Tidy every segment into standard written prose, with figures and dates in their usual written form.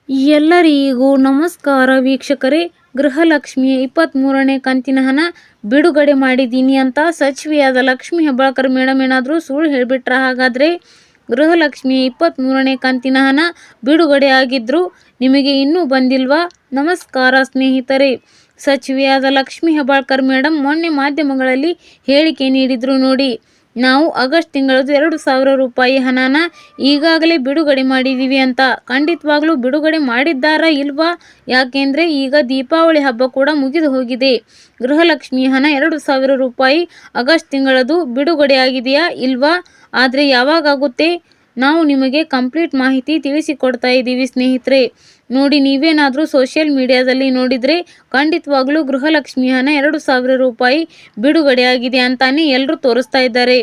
ಎಲ್ಲರಿಗೂ ನಮಸ್ಕಾರ ವೀಕ್ಷಕರೇ. ಗೃಹಲಕ್ಷ್ಮಿಯ 23ನೇ ಕಂತಿನ ಹಣ ಬಿಡುಗಡೆ ಮಾಡಿದ್ದೀನಿ ಅಂತ ಸಚಿವೆಯಾದ ಲಕ್ಷ್ಮಿ ಹೆಬ್ಬಾಳ್ಕರ್ ಮೇಡಮ್ ಏನಾದರೂ ಸುಳ್ಳು ಹೇಳಿಬಿಟ್ರ? ಹಾಗಾದರೆ ಗೃಹಲಕ್ಷ್ಮಿಯ 23ನೇ ಕಂತಿನ ಹಣ ಬಿಡುಗಡೆ ಆಗಿದ್ರು ನಿಮಗೆ ಇನ್ನೂ ಬಂದಿಲ್ವಾ? ನಮಸ್ಕಾರ ಸ್ನೇಹಿತರೆ. ಸಚಿವೆಯಾದ ಲಕ್ಷ್ಮಿ ಹೆಬ್ಬಾಳ್ಕರ್ ಮೇಡಮ್ ಮೊನ್ನೆ ಮಾಧ್ಯಮಗಳಲ್ಲಿ ಹೇಳಿಕೆ ನೀಡಿದ್ರು ನೋಡಿ. ನಾವು ಆಗಸ್ಟ್ ತಿಂಗಳದು 2,000 ರೂಪಾಯಿ ಹಣನ ಈಗಾಗಲೇ ಬಿಡುಗಡೆ ಮಾಡಿದ್ದೀವಿ ಅಂತ. ಖಂಡಿತವಾಗ್ಲೂ ಬಿಡುಗಡೆ ಮಾಡಿದ್ದಾರಾ ಇಲ್ವಾ? ಯಾಕೆಂದರೆ ಈಗ ದೀಪಾವಳಿ ಹಬ್ಬ ಕೂಡ ಮುಗಿದು ಹೋಗಿದೆ. ಗೃಹಲಕ್ಷ್ಮಿ ಹಣ 2,000 ರೂಪಾಯಿ ಆಗಸ್ಟ್ ತಿಂಗಳದು ಬಿಡುಗಡೆಯಾಗಿದೆಯಾ ಇಲ್ವಾ? ಆದರೆ ಯಾವಾಗುತ್ತೆ? ನಾವು ನಿಮಗೆ ಕಂಪ್ಲೀಟ್ ಮಾಹಿತಿ ತಿಳಿಸಿಕೊಡ್ತಾ ಇದ್ದೀವಿ ಸ್ನೇಹಿತರೆ. ನೋಡಿ, ನೀವೇನಾದರೂ ಸೋಷಿಯಲ್ ಮೀಡಿಯಾದಲ್ಲಿ ನೋಡಿದರೆ ಖಂಡಿತವಾಗ್ಲೂ ಗೃಹಲಕ್ಷ್ಮಿ ಹಣ 2,000 ರೂಪಾಯಿ ಬಿಡುಗಡೆಯಾಗಿದೆ ಅಂತಾನೆ ಎಲ್ಲರೂ ತೋರಿಸ್ತಾ ಇದ್ದಾರೆ.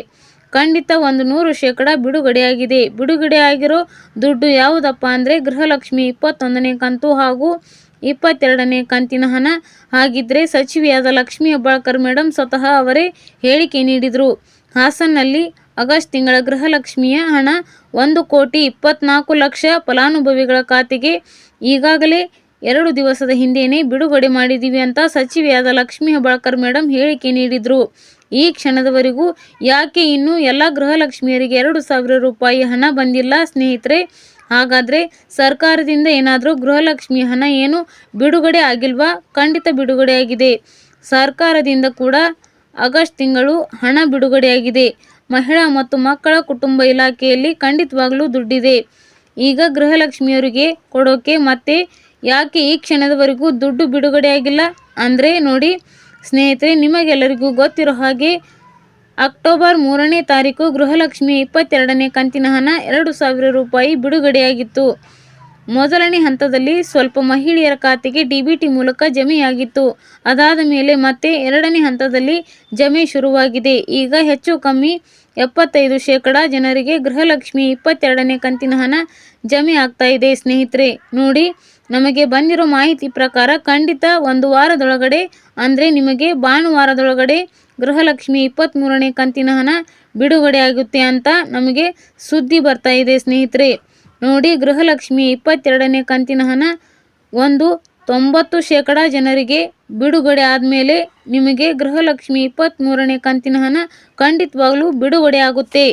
ಖಂಡಿತ 100% ಬಿಡುಗಡೆಯಾಗಿದೆ. ಬಿಡುಗಡೆಯಾಗಿರೋ ದುಡ್ಡು ಯಾವುದಪ್ಪ ಅಂದರೆ ಗೃಹಲಕ್ಷ್ಮಿ 21ನೇ ಕಂತು ಹಾಗೂ 22ನೇ ಕಂತಿನ ಹಣ. ಹಾಗಿದ್ರೆ ಸಚಿವೆಯಾದ ಲಕ್ಷ್ಮಿ ಹೆಬ್ಬಾಳ್ಕರ್ ಮೇಡಮ್ ಸ್ವತಃ ಅವರೇ ಹೇಳಿಕೆ ನೀಡಿದರು. ಹಾಸನ್ನಲ್ಲಿ ಆಗಸ್ಟ್ ತಿಂಗಳ ಗೃಹಲಕ್ಷ್ಮಿಯ ಹಣ 1,24,00,000 ಫಲಾನುಭವಿಗಳ ಖಾತೆಗೆ ಈಗಾಗಲೇ 2 ದಿವಸದ ಹಿಂದೆಯೇ ಬಿಡುಗಡೆ ಮಾಡಿದ್ದೀವಿ ಅಂತ ಸಚಿವೆಯಾದ ಲಕ್ಷ್ಮಿ ಹೆಬ್ಬಾಳ್ಕರ್ ಮೇಡಮ್ ಹೇಳಿಕೆ ನೀಡಿದರು. ಈ ಕ್ಷಣದವರೆಗೂ ಯಾಕೆ ಇನ್ನೂ ಎಲ್ಲ ಗೃಹಲಕ್ಷ್ಮಿಯರಿಗೆ 2,000 ರೂಪಾಯಿ ಹಣ ಬಂದಿಲ್ಲ ಸ್ನೇಹಿತರೆ? ಹಾಗಾದರೆ ಸರ್ಕಾರದಿಂದ ಏನಾದರೂ ಗೃಹಲಕ್ಷ್ಮಿ ಹಣ ಏನು ಬಿಡುಗಡೆ ಆಗಿಲ್ವಾ? ಖಂಡಿತ ಬಿಡುಗಡೆಯಾಗಿದೆ. ಸರ್ಕಾರದಿಂದ ಕೂಡ ಆಗಸ್ಟ್ ತಿಂಗಳು ಹಣ ಬಿಡುಗಡೆಯಾಗಿದೆ. ಮಹಿಳಾ ಮತ್ತು ಮಕ್ಕಳ ಕುಟುಂಬ ಇಲಾಖೆಯಲ್ಲಿ ಖಂಡಿತವಾಗ್ಲೂ ದುಡ್ಡಿದೆ. ಈಗ ಗೃಹಲಕ್ಷ್ಮಿಯವರಿಗೆ ಕೊಡೋಕೆ ಮತ್ತೆ ಯಾಕೆ ಈ ಕ್ಷಣದವರೆಗೂ ದುಡ್ಡು ಬಿಡುಗಡೆಯಾಗಿಲ್ಲ ಅಂದರೆ ನೋಡಿ ಸ್ನೇಹಿತರೆ, ನಿಮಗೆಲ್ಲರಿಗೂ ಗೊತ್ತಿರೋ ಹಾಗೆ ಅಕ್ಟೋಬರ್ 3ನೇ ತಾರೀಕು ಗೃಹಲಕ್ಷ್ಮಿ 22ನೇ ಕಂತಿನ ಹಣ 2,000 ರೂಪಾಯಿ ಬಿಡುಗಡೆಯಾಗಿತ್ತು. ಮೊದಲನೇ ಹಂತದಲ್ಲಿ ಸ್ವಲ್ಪ ಮಹಿಳೆಯರ ಖಾತೆಗೆ DBT ಮೂಲಕ ಜಮೆಯಾಗಿತ್ತು. ಅದಾದ ಮೇಲೆ ಮತ್ತೆ 2ನೇ ಹಂತದಲ್ಲಿ ಜಮೆ ಶುರುವಾಗಿದೆ. ಈಗ ಹೆಚ್ಚು ಕಮ್ಮಿ 75% ಜನರಿಗೆ ಗೃಹಲಕ್ಷ್ಮಿ 22ನೇ ಕಂತಿನ ಹಣ ಜಮೆ ಆಗ್ತಾ ಇದೆ ಸ್ನೇಹಿತರೆ. ನೋಡಿ, ನಮಗೆ ಬಂದಿರೋ ಮಾಹಿತಿ ಪ್ರಕಾರ ಖಂಡಿತ 1 ವಾರದೊಳಗಡೆ ಅಂದರೆ ನಿಮಗೆ ಭಾನುವಾರದೊಳಗಡೆ ಗೃಹಲಕ್ಷ್ಮಿ 23ನೇ ಕಂತಿನ ಹಣ ಬಿಡುಗಡೆ ಆಗುತ್ತೆ ಅಂತ ನಮಗೆ ಸುದ್ದಿ ಬರ್ತಾ ಇದೆ ಸ್ನೇಹಿತರೆ. ನೋಡಿ, ಗೃಹಲಕ್ಷ್ಮಿ 22ನೇ ಕಂತಿನ ಹಣ 90% ಜನರಿಗೆ ಬಿಡುಗಡೆ ಆದಮೇಲೆ ನಿಮಗೆ ಗೃಹಲಕ್ಷ್ಮಿ 23ನೇ ಕಂತಿನ ಹಣ ಖಂಡಿತವಾಗ್ಲೂ ಬಿಡುಗಡೆ ಆಗುತ್ತೆ.